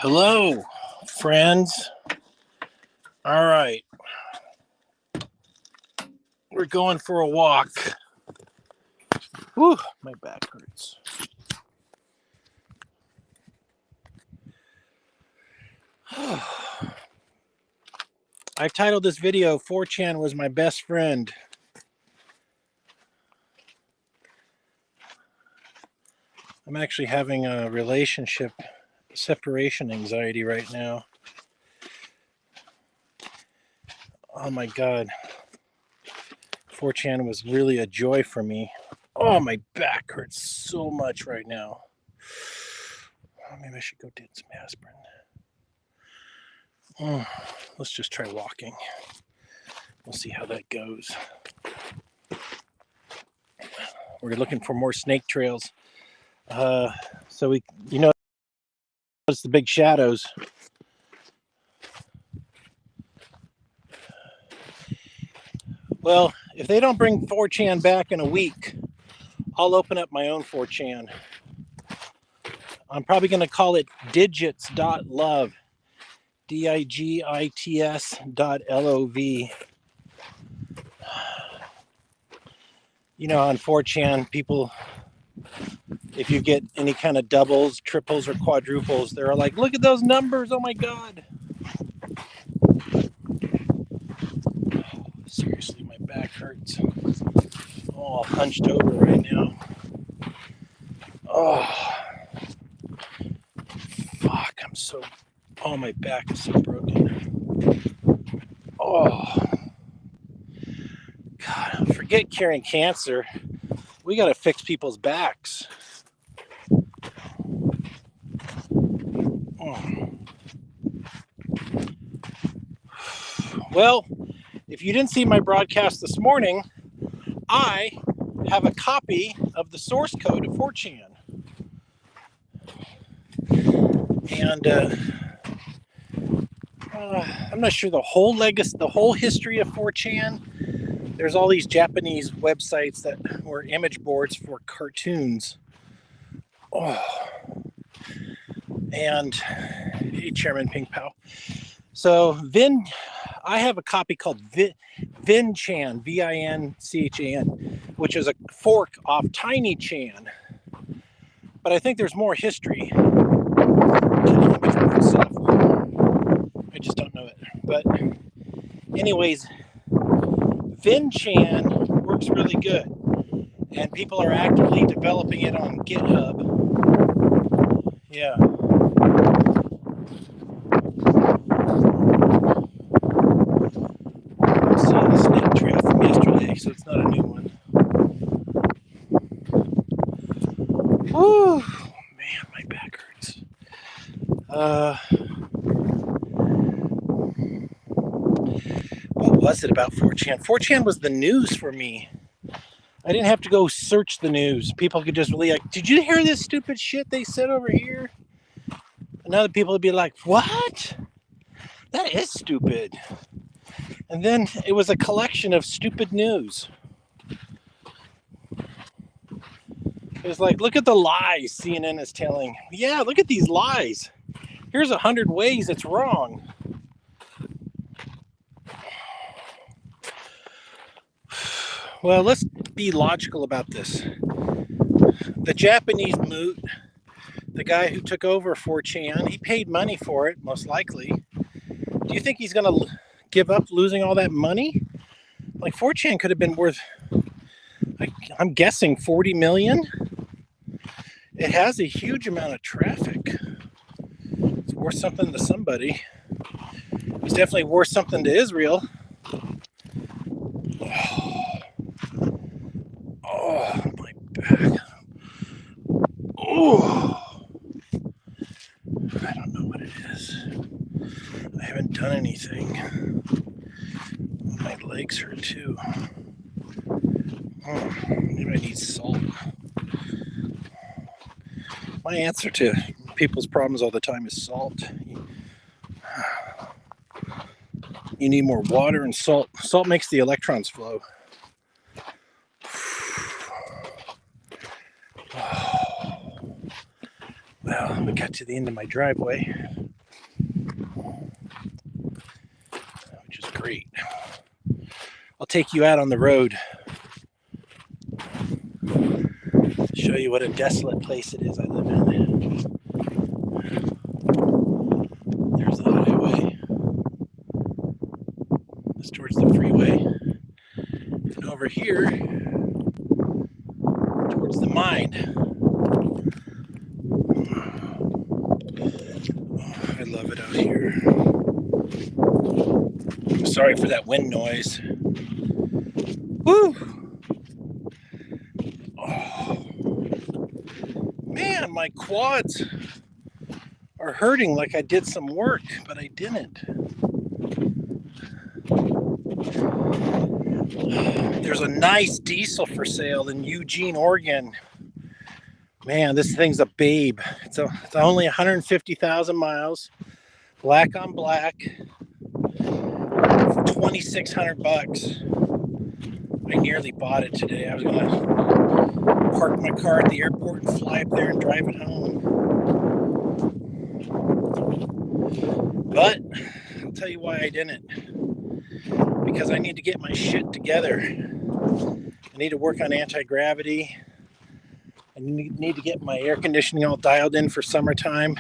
Hello, friends. All right. We're going for a walk. Whew, my back hurts. I titled this video, 4chan was my best friend. I'm actually having a relationship separation anxiety right now. Oh my God. 4chan was really a joy for me. Oh, my back hurts so much right now. Oh, maybe I should go get some aspirin. Let's just try walking. We'll see how that goes. We're looking for more snake trails. So we, it's the big shadows. Well, if they don't bring 4chan back in a week, I'll open up my own 4chan. I'm probably going to call it digits.love. digits.lov. On 4chan, people, if you get any kind of doubles, triples, or quadruples, they're like, look at those numbers. Oh my God. Seriously, my back hurts. I'm all hunched over right now. Oh, fuck. My back is so broken. Oh, God, forget curing cancer. We got to fix people's backs. Well, if you didn't see my broadcast this morning, I have a copy of the source code of 4chan. And I'm not sure the whole history of 4chan. There's all these Japanese websites that were image boards for cartoons. And hey, Chairman Ping Pao. So I have a copy called VinChan, VinChan, which is a fork off TinyChan. But I think there's more history. I just don't know it. But anyways, VinChan works really good. And people are actively developing it on GitHub. Yeah. I'm seeing the snake trail from yesterday, so it's not a new one. Whew, man, my back hurts. What was it about 4chan? 4chan was the news for me. I didn't have to go search the news. People could just really like, did you hear this stupid shit they said over here? And other people would be like, what? That is stupid. And then it was a collection of stupid news. It was like, look at the lies CNN is telling. Yeah, look at these lies. Here's 100 ways it's wrong. Well, let's be logical about this. The Japanese moot, the guy who took over 4chan, he paid money for it, most likely. Do you think he's going to give up losing all that money? Like 4chan could have been worth, I'm guessing, 40 million. It has a huge amount of traffic. It's worth something to somebody. It's definitely worth something to Israel. Oh, my back. Oh, I don't know what it is. I haven't done anything. My legs hurt too. Maybe I need salt. My answer to people's problems all the time is salt. You need more water and salt. Salt makes the electrons flow. Well, we got to the end of my driveway, which is great. I'll take you out on the road, show you what a desolate place it is I live in. There's the highway. It's towards the freeway. And over here, towards the mine. I love it out here. I'm sorry for that wind noise. Woo! Oh, man, my quads are hurting like I did some work, but I didn't. There's a nice diesel for sale in Eugene, Oregon. Man, this thing's a babe. It's only 150,000 miles, black on black, for $2,600. I nearly bought it today. I was gonna park my car at the airport and fly up there and drive it home. But I'll tell you why I didn't. Because I need to get my shit together. I need to work on anti-gravity. I need to get my air conditioning all dialed in for summertime.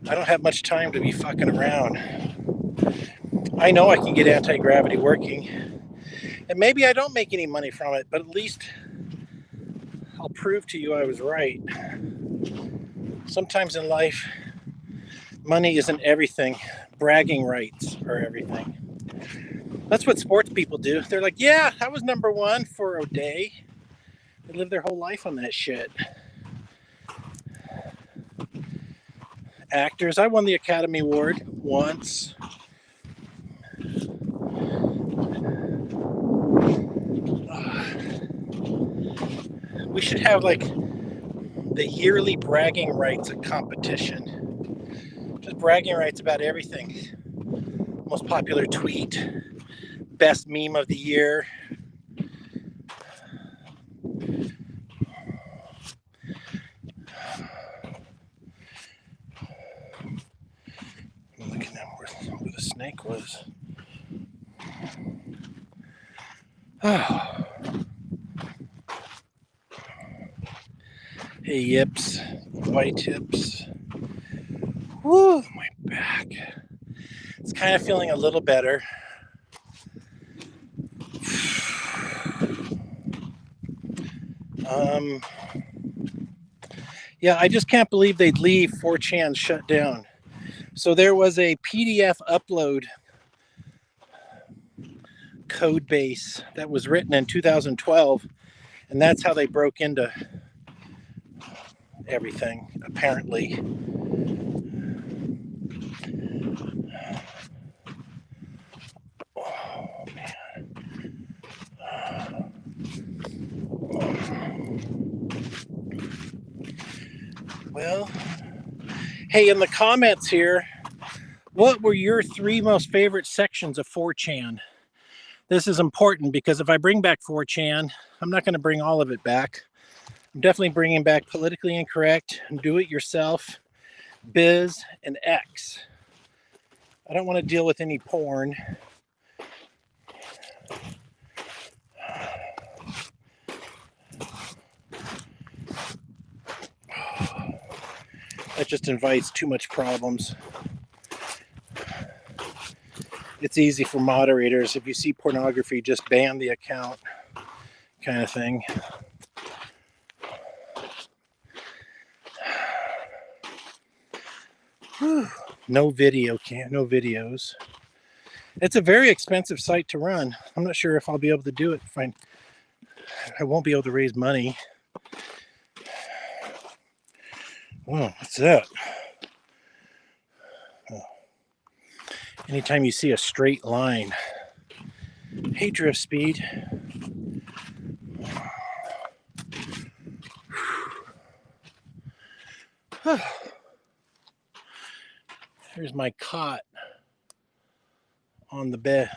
I don't have much time to be fucking around. I know I can get anti-gravity working. And maybe I don't make any money from it, but at least I'll prove to you I was right. Sometimes in life, money isn't everything. Bragging rights are everything. That's what sports people do. They're like, yeah, I was number one for a day. They live their whole life on that shit. Actors, I won the Academy Award once. We should have like the yearly bragging rights competition. Just bragging rights about everything. Most popular tweet, best meme of the year. I'm looking at where the snake was. Oh. Hey, yips, white tips. Woo, my back. It's kind of feeling a little better. Yeah, I just can't believe they'd leave 4chan shut down. So there was a PDF upload code base that was written in 2012, and that's how they broke into everything, apparently. Oh, man. Well, hey, in the comments here, what were your 3 most favorite sections of 4chan? This is important because if I bring back 4chan, I'm not going to bring all of it back. I'm definitely bringing back politically incorrect, do it yourself, biz, and X. I don't want to deal with any porn. That just invites too much problems. It's easy for moderators. If you see pornography, just ban the account, kind of thing. No videos. It's a very expensive site to run. I'm not sure if I'll be able to do it. I won't be able to raise money. Whoa, what's that? Oh. Anytime you see a straight line. Hey, drift speed. Here's my cot on the bed.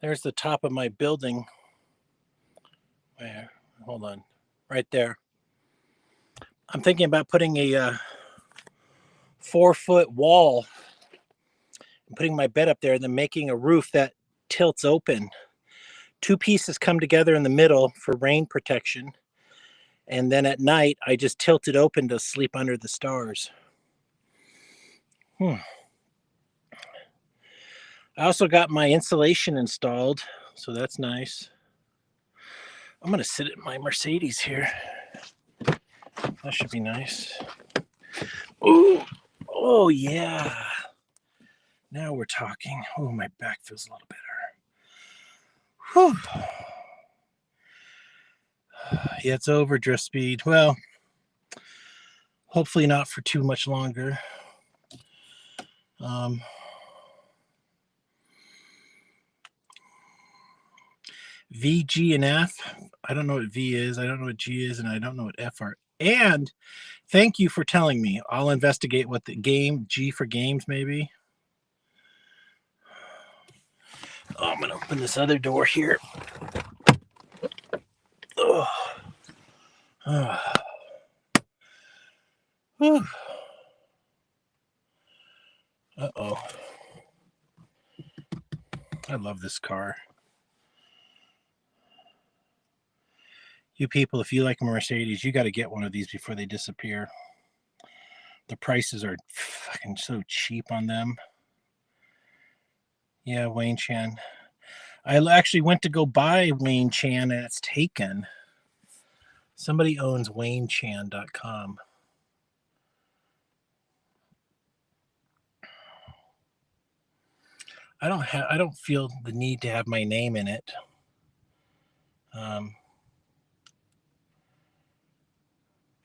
There's the top of my building. Where? Hold on. Right there. I'm thinking about putting a 4-foot wall and putting my bed up there and then making a roof that tilts open. 2 pieces come together in the middle for rain protection. And then at night, I just tilt it open to sleep under the stars. I also got my insulation installed, so that's nice. I'm going to sit in my Mercedes here. That should be nice. Ooh, oh yeah. Now we're talking. Oh, my back feels a little better. Whew. Yeah, it's over, drift speed. Well, hopefully not for too much longer. V, G, and F. I don't know what V is. I don't know what G is, and I don't know what F are. And thank you for telling me. I'll investigate what the game, G for games, maybe. Oh, I'm going to open this other door here. Oh. Oh. Uh-oh. I love this car. You people, if you like a Mercedes, you got to get one of these before they disappear. The prices are fucking so cheap on them. Yeah, Wayne Chan. I actually went to go buy Wayne Chan and it's taken. Somebody owns WayneChan.com. I don't feel the need to have my name in it.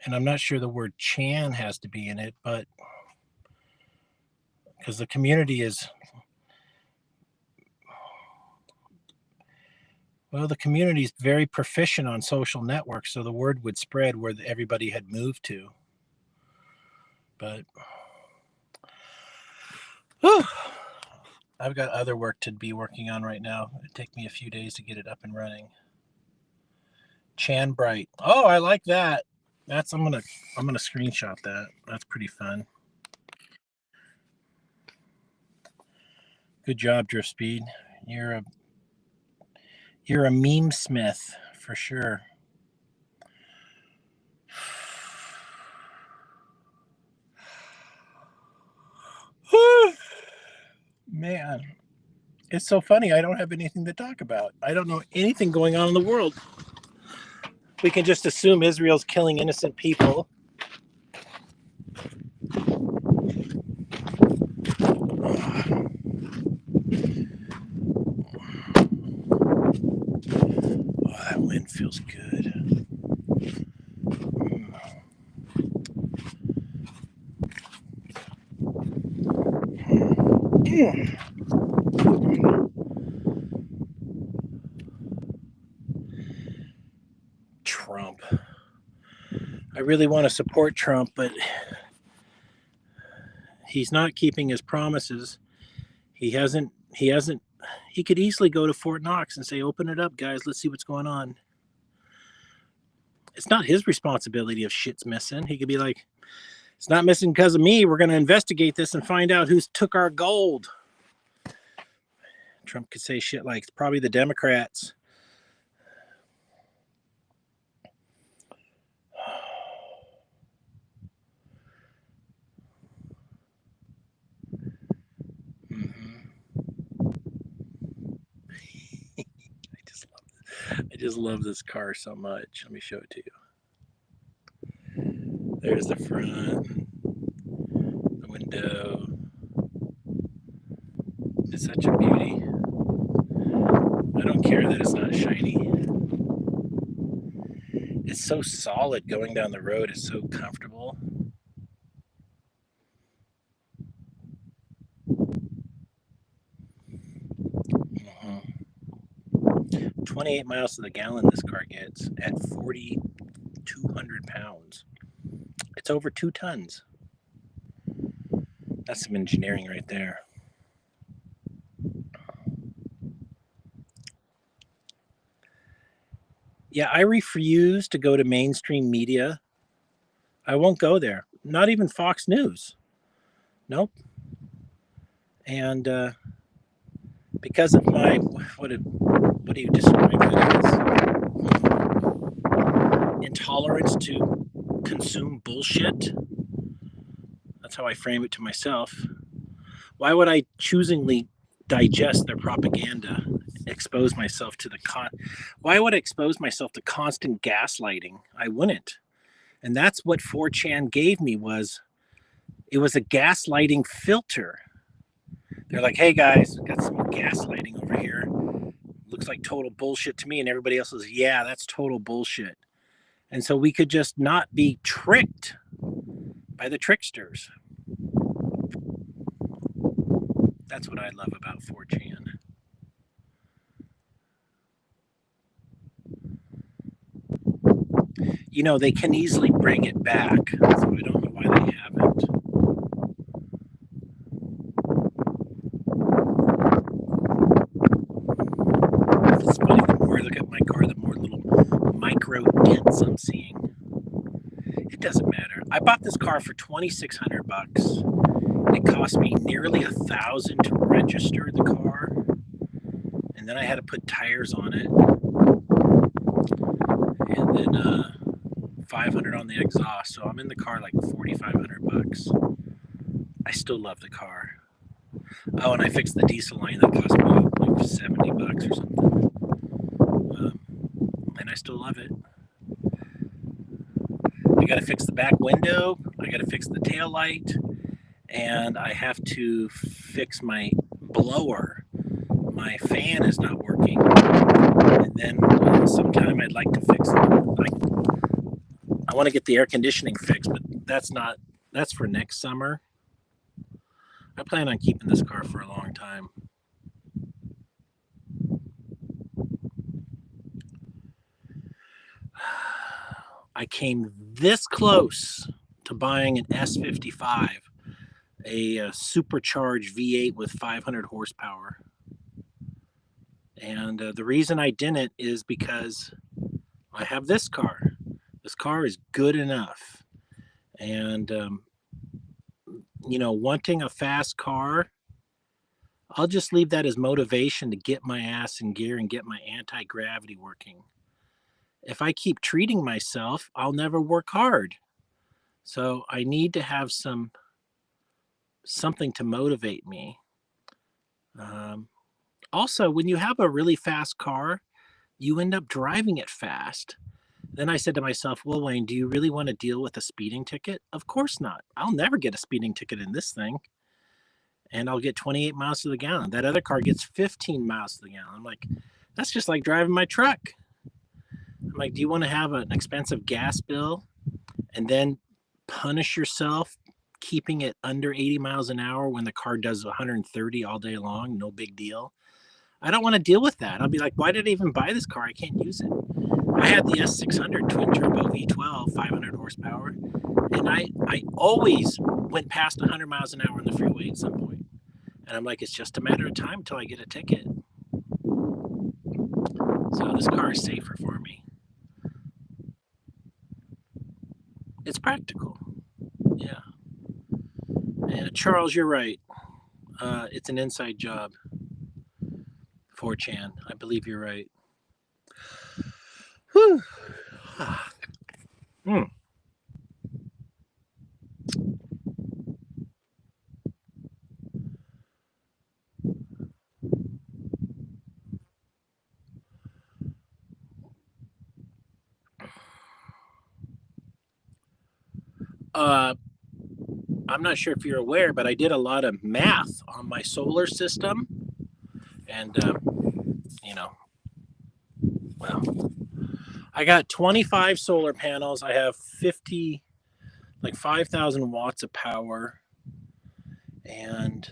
And I'm not sure the word Chan has to be in it, but because the community is, well, the community is very proficient on social networks, so the word would spread where everybody had moved to. But whew, I've got other work to be working on right now. It'd take me a few days to get it up and running. Chan Bright. Oh, I like that. That's I'm gonna screenshot that. That's pretty fun. Good job, Drift Speed. You're a meme smith for sure. Man, it's so funny. I don't have anything to talk about. I don't know anything going on in the world. We can just assume Israel's killing innocent people. Oh, that wind feels good. Trump. I really want to support Trump, but he's not keeping his promises. He could easily go to Fort Knox and say, open it up, guys. Let's see what's going on. It's not his responsibility if shit's missing. He could be like, it's not missing because of me. We're going to investigate this and find out who's took our gold. Trump could say shit like, it's probably the Democrats. I just love this car so much. Let me show it to you. There's the front, the window. It's such a beauty. I don't care that it's not shiny. It's so solid going down the road. It's so comfortable. 28 miles to the gallon this car gets at 4,200 pounds. It's over 2 tons. That's some engineering right there. Yeah, I refuse to go to mainstream media. I won't go there. Not even Fox News. Nope. And because of my what do you describe it as? Intolerance to consume bullshit. That's how I frame it to myself. Why would I choosingly digest their propaganda? Expose myself to Why would I expose myself to constant gaslighting? I wouldn't. And that's what 4chan gave me it was a gaslighting filter. They're like, hey guys, got some gaslighting over here. Looks like total bullshit to me. And everybody else is, yeah, that's total bullshit. And so we could just not be tricked by the tricksters. That's what I love about 4chan. You know, they can easily bring it back, so I don't know why they haven't. It's funny, the more I look at my car, the more little micro dents I'm seeing. It doesn't matter. I bought this car for $2,600. It cost me nearly $1,000 to register the car, and then I had to put tires on it, and then $500 on the exhaust. So I'm in the car like $4,500. I still love the car. Oh, and I fixed the diesel line that cost me like $70 or something. And I still love it. I got to fix the back window. I got to fix the tail light, and I have to fix my blower. My fan is not working, and then sometime I'd like to fix it. I want to get the air conditioning fixed, but that's for next summer. I plan on keeping this car for a long time. I came this close to buying an S55, a supercharged V8 with 500 horsepower. And the reason I didn't is because I have this car. This car is good enough. And, wanting a fast car, I'll just leave that as motivation to get my ass in gear and get my anti-gravity working. If I keep treating myself, I'll never work hard. So I need to have something to motivate me. Also, when you have a really fast car, you end up driving it fast. Then I said to myself, well, Wayne, do you really want to deal with a speeding ticket? Of course not. I'll never get a speeding ticket in this thing. And I'll get 28 miles to the gallon. That other car gets 15 miles to the gallon. I'm like, that's just like driving my truck. I'm like, do you want to have an expensive gas bill and then punish yourself keeping it under 80 miles an hour when the car does 130 all day long? No big deal. I don't want to deal with that. I'll be like, why did I even buy this car? I can't use it. I had the S600 twin turbo V12, 500 horsepower, and I always went past 100 miles an hour on the freeway at some point. And I'm like, it's just a matter of time until I get a ticket. So this car is safer for me. It's practical. Yeah. And Charles, you're right. It's an inside job. 4chan. I believe you're right. Whew. I'm not sure if you're aware, but I did a lot of math on my solar system. And, well, I got 25 solar panels. I have 5,000 watts of power. And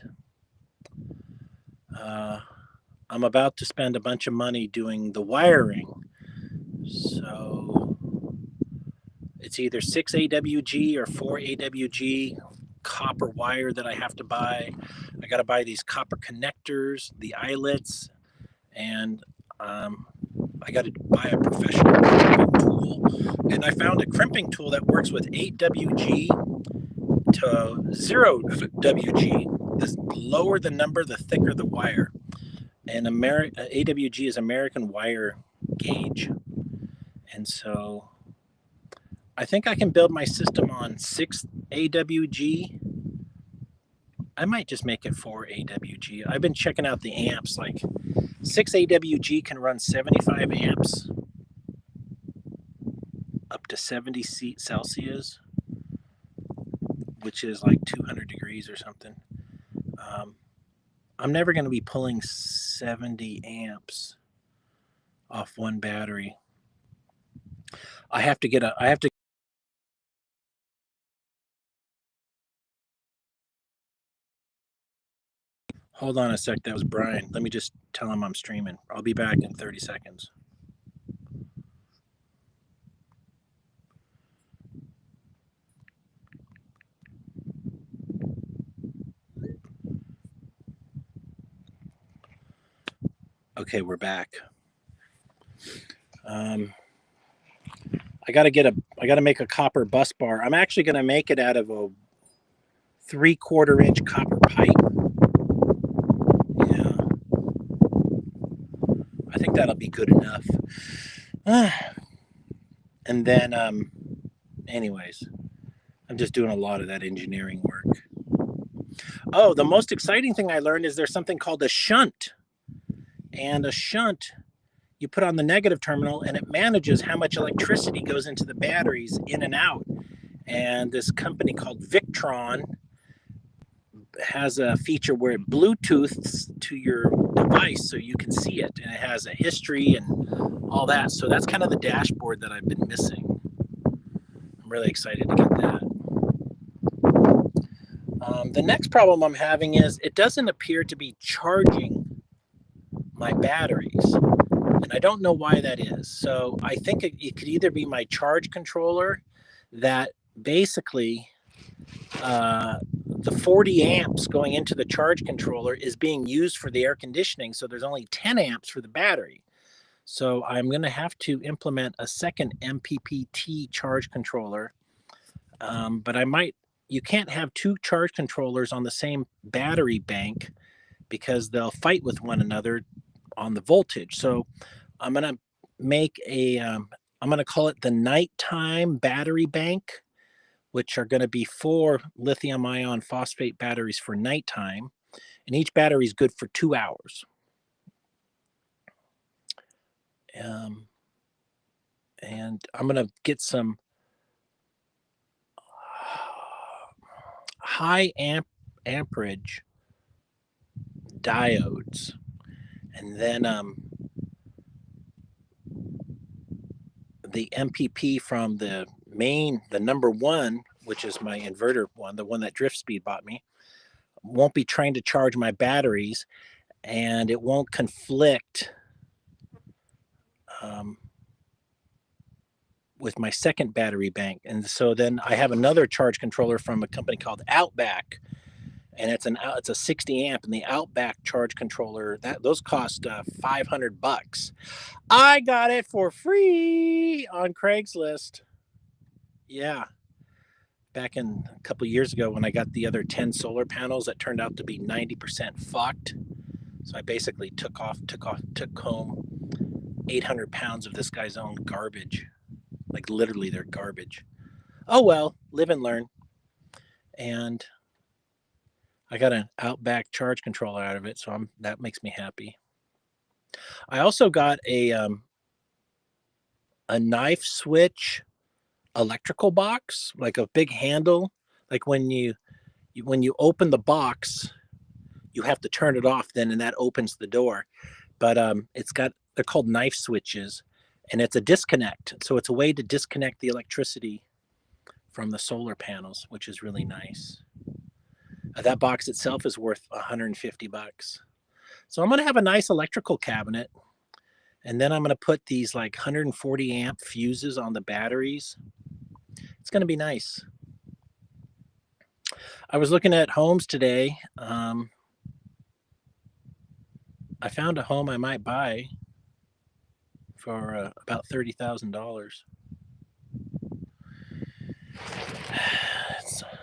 I'm about to spend a bunch of money doing the wiring. So it's either 6 AWG or 4 AWG copper wire that I have to buy. I got to buy these copper connectors, the eyelets, and I got to buy a professional crimping tool, and I found a crimping tool that works with 8WG to 0WG. The lower the number, the thicker the wire. And AWG is American Wire Gauge. And so I think I can build my system on 6 AWG. I might just make it 4 AWG. I've been checking out the amps. Like 6 AWG can run 75 amps up to 70 Celsius, which is like 200 degrees or something. I'm never going to be pulling 70 amps off one battery. I have to hold on a sec. That was Brian. Let me just tell him I'm streaming. I'll be back in 30 seconds. Okay, we're back. I got to make a copper bus bar. I'm actually going to make it out of a 3/4 inch copper pipe. Yeah, I think that'll be good enough. And then, anyways, I'm just doing a lot of that engineering work. Oh, the most exciting thing I learned is there's something called a shunt. And a shunt, you put on the negative terminal and it manages how much electricity goes into the batteries in and out. And this company called Victron has a feature where it Bluetooths to your device so you can see it. And it has a history and all that. So that's kind of the dashboard that I've been missing. I'm really excited to get that. The next problem I'm having is it doesn't appear to be charging my batteries. And I don't know why that is. So I think it could either be my charge controller that basically the 40 amps going into the charge controller is being used for the air conditioning. So there's only 10 amps for the battery. So I'm going to have to implement a second MPPT charge controller. But you can't have two charge controllers on the same battery bank because they'll fight with one another on the voltage. So I'm going to make I'm going to call it the nighttime battery bank, which are going to be 4 lithium ion phosphate batteries for nighttime. And each battery is good for 2 hours. And I'm going to get some high amperage diodes. And then the MPP from the number one, which is my inverter one, the one that DriftSpeed bought me, won't be trying to charge my batteries, and it won't conflict with my second battery bank. And so then I have another charge controller from a company called Outback, and it's a 60 amp, and the Outback charge controller, those cost $500. I got it for free on Craigslist. Yeah. Back in a couple years ago when I got the other 10 solar panels that turned out to be 90% fucked. So I basically took home 800 pounds of this guy's own garbage. Like literally they're garbage. Oh well, live and learn. And I got an Outback charge controller out of it, so that makes me happy. I also got a knife switch electrical box, like a big handle. Like when you open the box, you have to turn it off then, and that opens the door. But they're called knife switches, and it's a disconnect. So it's a way to disconnect the electricity from the solar panels, which is really nice. That box itself is worth $150. So I'm going to have a nice electrical cabinet, and then I'm going to put these like 140 amp fuses on the batteries. It's going to be nice. I was looking at homes today. I found a home I might buy for about $30,000.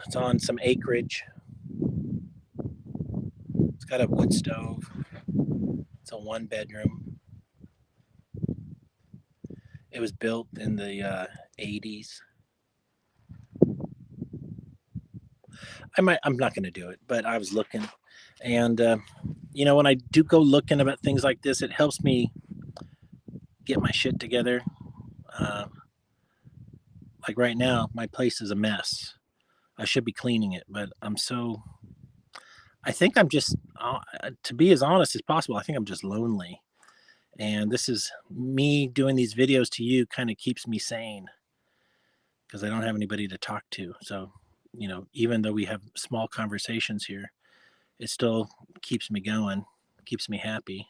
It's on some acreage. It's got a wood stove. It's a 1-bedroom. It was built in the 80s. I'm not going to do it, but I was looking, and when I do go looking about things like this, it helps me get my shit together. Uh, like right now, my place is a mess. I should be cleaning it, but I think I'm just, to be as honest as possible, I think I'm just lonely. And this is me doing these videos to you kind of keeps me sane because I don't have anybody to talk to. So, even though we have small conversations here, it still keeps me going, keeps me happy.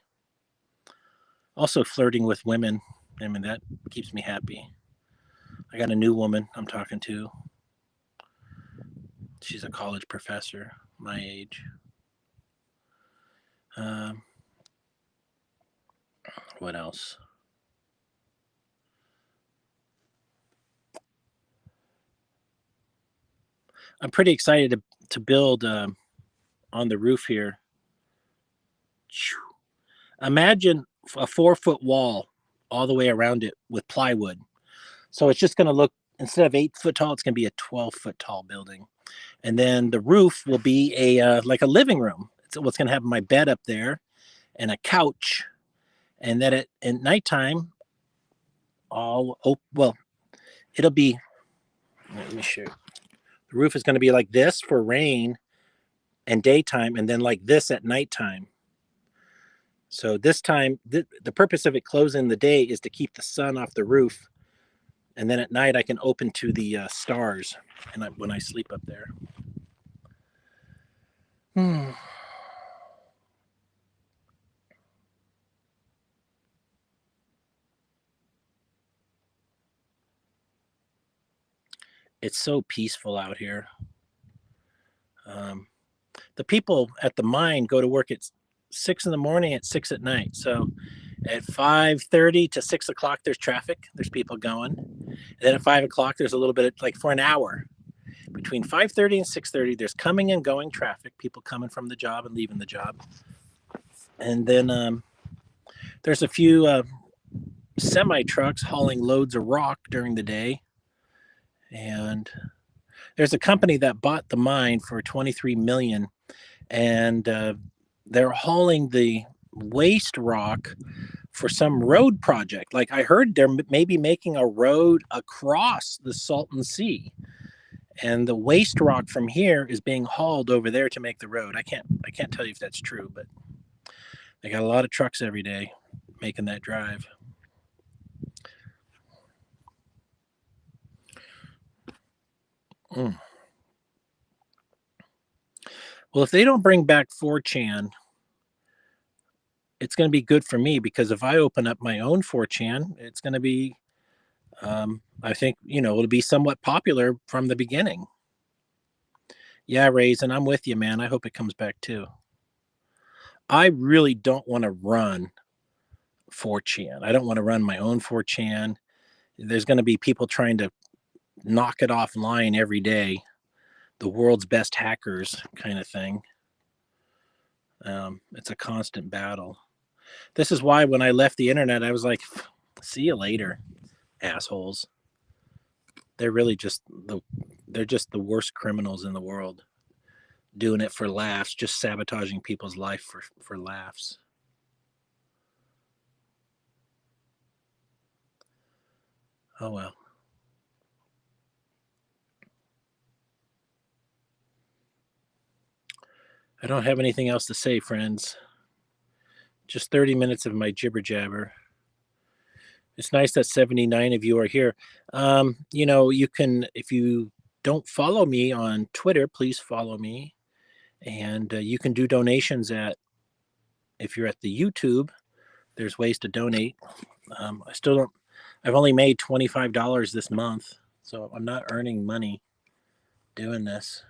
Also, flirting with women, I mean, that keeps me happy. I got a new woman I'm talking to. She's a college professor, my age. Um, what else? I'm pretty excited to build on the roof here. Imagine a 4-foot wall all the way around it with plywood. So it's just going to look, instead of 8 foot tall, it's going to be a 12-foot tall building. And then the roof will be like a living room. It's what's going to have my bed up there and a couch. And then at nighttime, it'll be, let me show you. The roof is going to be like this for rain and daytime, and then like this at nighttime. So this time, the purpose of it closing the day is to keep the sun off the roof. And then at night, I can open to the stars when I sleep up there. It's so peaceful out here. The people at the mine go to work at 6 in the morning, at 6 at night. So at 5:30 to 6 o'clock, there's traffic. There's people going. And then at 5 o'clock, there's a little bit of, like, for an hour. Between 5:30 and 6:30, there's coming and going traffic, people coming from the job and leaving the job. And then there's a few semi trucks hauling loads of rock during the day. And there's a company that bought the mine for $23 million, and they're hauling the waste rock for some road project. Like, I heard they're maybe making a road across the Salton Sea, and the waste rock from here is being hauled over there to make the road. I can't tell you if that's true, but they got a lot of trucks every day making that drive. Well, if they don't bring back 4chan, it's going to be good for me, because if I open up my own 4chan, it's going to be, I think, it'll be somewhat popular from the beginning. Yeah, Raisin, I'm with you, man. I hope it comes back too. I really don't want to run 4chan. I don't want to run my own 4chan. There's going to be people trying to knock it offline every day. The world's best hackers kind of thing. It's a constant battle. This is why when I left the internet, I was like, see you later, assholes. They're really just the worst criminals in the world, doing it for laughs, just sabotaging people's life for laughs. Oh well. I don't have anything else to say, friends. Just 30 minutes of my jibber jabber. It's nice that 79 of you are here. You can, if you don't follow me on Twitter, please follow me. And you can do donations if you're at the YouTube, there's ways to donate. I've only made $25 this month, so I'm not earning money doing this.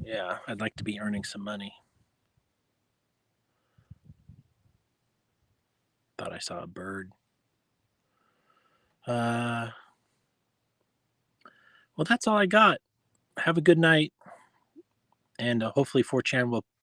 Yeah, I'd like to be earning some money. Thought I saw a bird. Well, that's all I got. Have a good night, and hopefully 4chan will